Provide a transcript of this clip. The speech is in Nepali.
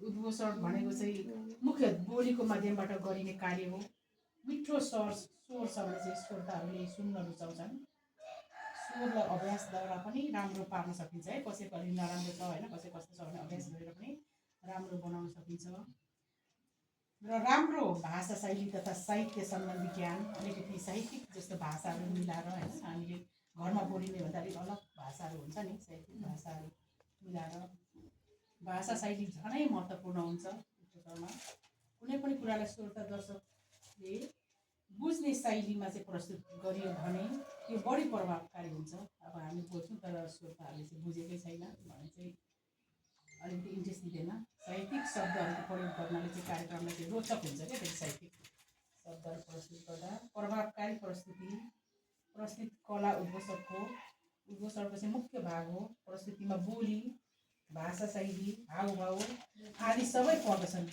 उद्घोषण भनेको चाहिँ मुख्य बोलीको माध्यमबाट गरिने कार्य हो। मिठो स्वर छ भने चाहिँ श्रोताहरूले सुन्न रुचाउँछन्। स्वरलाई अभ्यासद्वारा पनि राम्रो पार्न सकिन्छ है। कसैको अलि नराम्रो छ होइन, कसै कस्तो छ भने अभ्यास गरेर पनि राम्रो बनाउन सकिन्छ। र राम्रो भाषा शैली तथा साहित्य सम्बन्धी ज्ञान, अलिकति साहित्यिक जस्तो भाषाहरू मिलाएर होइन, हामीले घरमा बोलिने भन्दा अलिक अलग भाषाहरू हुन्छ नि, साहित्यिक भाषाहरू मिलाएर भाषा शैली झनै महत्त्वपूर्ण हुन्छ। कुनै पनि कुरालाई श्रोता दर्शकले बुझ्ने शैलीमा चाहिँ प्रस्तुत गरियो भने त्यो बढी प्रभावकारी हुन्छ। अब हामी बोल्छौँ तर श्रोताहरूले चाहिँ बुझेकै छैन भने चाहिँ अलिकति इन्ट्रेस्ट दिँदैन। साहित्यिक शब्दहरूको प्रयोग गर्नाले चाहिँ कार्यक्रमलाई चाहिँ रोचक हुन्छ क्या। फेरि साहित्यिक शब्दहरू प्रस्तुत गर्दा प्रभावकारी प्रस्तुत कला उद्घोषणको चाहिँ मुख्य भाग हो। प्रस्तुतिमा बोली, भाषा शैली, हावभाव आदि सबै पर्दछन्।